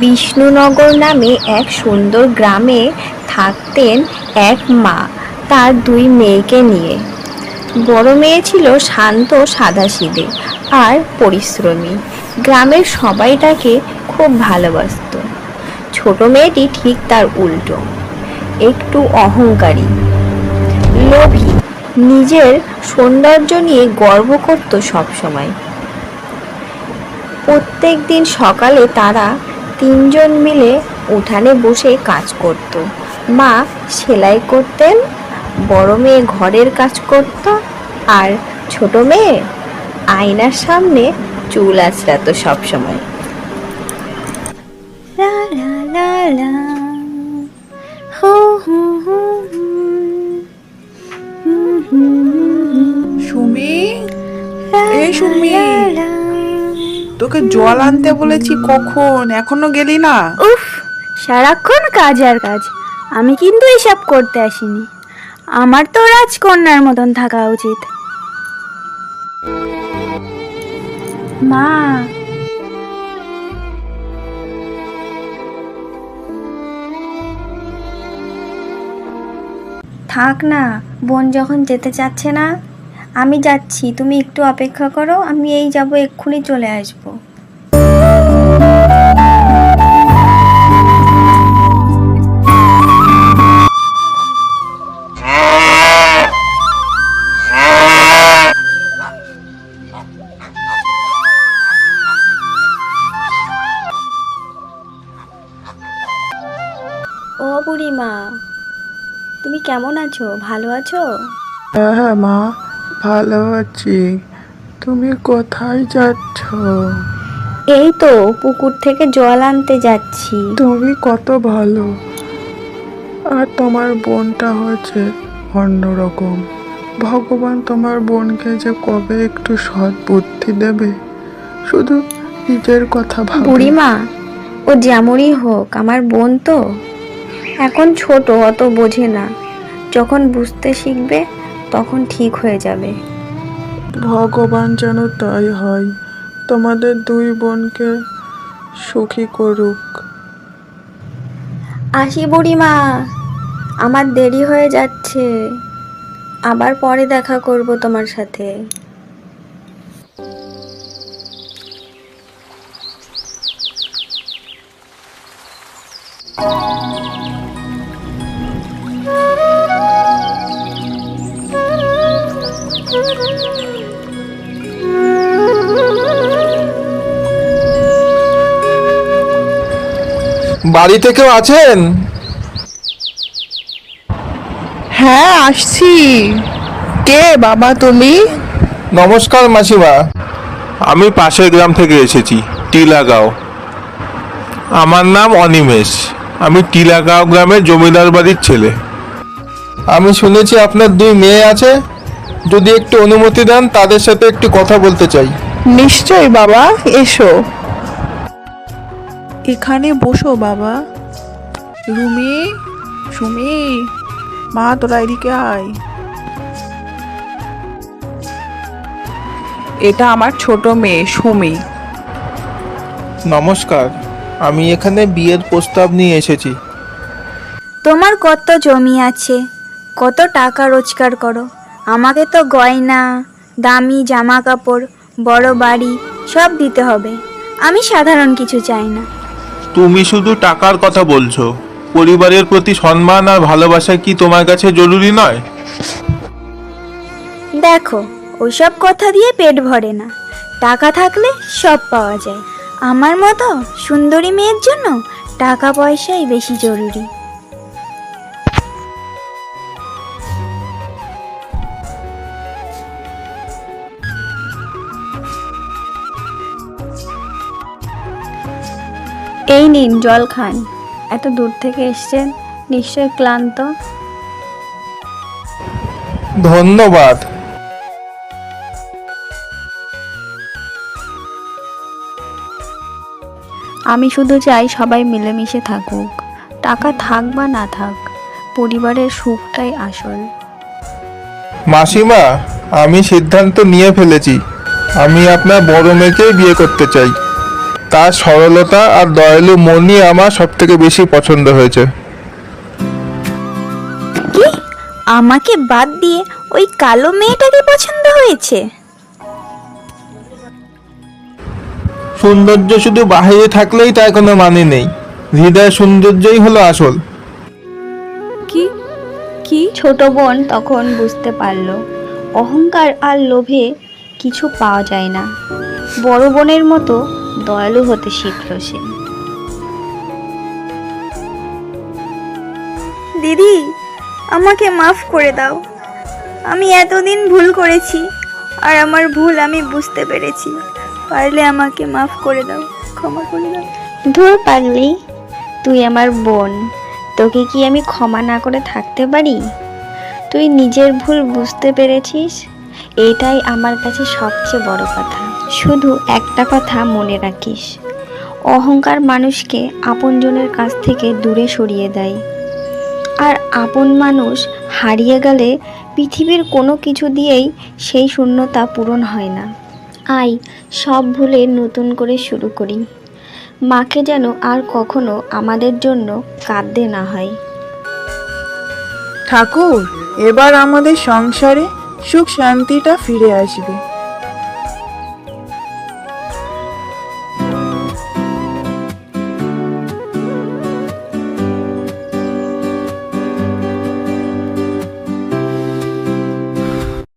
বিষ্ণুনগর নামে এক সুন্দর গ্রামে থাকতেন এক মা তার দুই মেয়েকে নিয়ে। বড় মেয়ে ছিল শান্ত সাদাসিধে আর পরিশ্রমী। গ্রামের সবাই তাকে খুব ভালোবাসত। ছোট মেয়েটি ঠিক তার উল্টো, একটু অহংকারী, লোভী, নিজের সৌন্দর্য নিয়ে গর্ব করত সবসময়। প্রত্যেক দিন সকালে তারা তিনজন মিলে উঠানে বসে কাজ করত। মা সেলাই করতেন, বড় মেয়ে ঘরের কাজ করত, আর ছোট মেয়ে আয়নার সামনে চুল আঁচড়াতো সবসময়। লা লা লা লা, হু হু হু হু। সুমি, এই সুমি, তোকে জল আনতে বলেছি কখন, এখনো গেলি না? উফ, সারাক্ষণ কাজ আর কাজ। আমি কিন্তু এসব করতে আসিনি। আমার তো রাজকন্যার মতন থাকা উচিত। মা, থাক না, বোন যখন যেতে চাচ্ছে না। আমি যাচ্ছি, তুমি একটু অপেক্ষা করো, আমি এই যাব, এক্ষুনি চলে আসবো। ও বুড়িমা, তুমি কেমন আছো? ভালো আছো? হ্যাঁ হ্যাঁ মা, ভালো আছি। তুমি কোথায় যাচ্ছ? এই তো পুকুর থেকে জল আনতে যাচ্ছি। তুমি কত ভালো, আর তোমার বোনটা হচ্ছে অন্যরকম। ভগবান তোমার বোনকে যে কবে একটু সৎ বুদ্ধি দেবে, শুধু নিজের কথা ভাবে। বুড়িমা, ও যেমনই হোক আমার বোন তো, এখন ছোট, অত বোঝে না। যখন বুঝতে শিখবে তখন ঠিক হয়ে যাবে। ভগবান যেন তাই হয়, তোমাদের দুই বোনকে সুখী করুক। আসি বুড়িমা, আমার দেরি হয়ে যাচ্ছে। আবার পরে দেখা করব তোমার সাথে। বাড়িতে কেউ আছেন? হ্যাঁ আসছি। কে বাবা তুমি? নমস্কার মাসিমা, আমি পাশের গ্রাম থেকে এসেছি, টিলাগাঁও। আমার নাম অনিমেষ। আমি টিলাগাঁও গ্রামের জমিদার বাড়ির ছেলে। আমি শুনেছি আপনার দুই মেয়ে আছে, যদি একটু অনুমতি দেন তাদের সাথে একটু কথা বলতে চাই। নিশ্চয় বাবা, এসো, এখানে বসো বাবা। রুমি, সুমি, মা তোরা এদিকে আয়। এটা আমার ছোট মেয়ে সুমি। নমস্কার, আমি এখানে বিয়ের প্রস্তাব নিয়ে এসেছি। তোমার কত জমি আছে, কত টাকা রোজগার করো, আমাকে তো গয়না, দামি জামা কাপড়, বড় বাড়ি সব দিতে হবে। আমি সাধারণ কিছু চাই না। তুমি শুধু টাকার কথা বলছো, পরিবারের প্রতি সম্মান আর ভালোবাসা কি তোমার কাছে জরুরি নয়? দেখো, ওইসব কথা দিয়ে পেট ভরে না। টাকা থাকলে সব পাওয়া যায়। আমার মতো সুন্দরী মেয়ের জন্য টাকা পয়সাই বেশি জরুরি। এই নিন জল খান। এত দূর থেকে এসেছেন, নিশ্চয় ক্লান্ত। ধন্যবাদ। আমি শুধু চাই সবাই মিলেমিশে থাকুক। টাকা থাক বা না থাক, পরিবারের সুখটাই আসল। মাসিমা, আমি সিদ্ধান্ত নিয়ে ফেলেছি, আমি আপনার বড় মেয়েকেই বিয়ে করতে চাই। তার সরলতা আর দয়ালু মনই আমার সব থেকে বেশি পছন্দ হয়েছে। কি আমাকে বাদ দিয়ে ওই কালো মেয়েটাকে পছন্দ হয়েছে? সৌন্দর্য শুধু বাহিরে থাকলেই তার কোনো মানে নেই, হৃদয়ের সৌন্দর্যই হলো আসল। কি কি ছোট বোন তখন বুঝতে পারল অহংকার আর লোভে কিছু পাওয়া যায় না। বড় বোনের মতো দয়ালু হতে শিখল সে। দিদি, আমাকে মাফ করে দাও। আমি এতদিন ভুল করেছি, আর আমার ভুল আমি বুঝতে পেরেছি। পারলে আমাকে মাফ করে দাও, ক্ষমা করে দাও। ধুর পাগলি, তুই আমার বোন, তোকে কি আমি ক্ষমা না করে থাকতে পারি? তুই নিজের ভুল বুঝতে পেরেছিস, এটাই আমার কাছে সবচেয়ে বড় কথা। শুধু একটা কথা মনে রাখিস, অহংকার মানুষকে আপনজনের কাছ থেকে দূরে সরিয়ে দেয়, আর আপন মানুষ হারিয়ে গেলে পৃথিবীর কোনো কিছু দিয়েই সেই শূন্যতা পূরণ হয় না। আয়, সব ভুলে নতুন করে শুরু করি। মাকে যেন আর কখনো আমাদের জন্য কাঁদতে না হয়। ঠাকুর, এবার আমাদের সংসারে সুখ শান্তিটা ফিরে আসবে।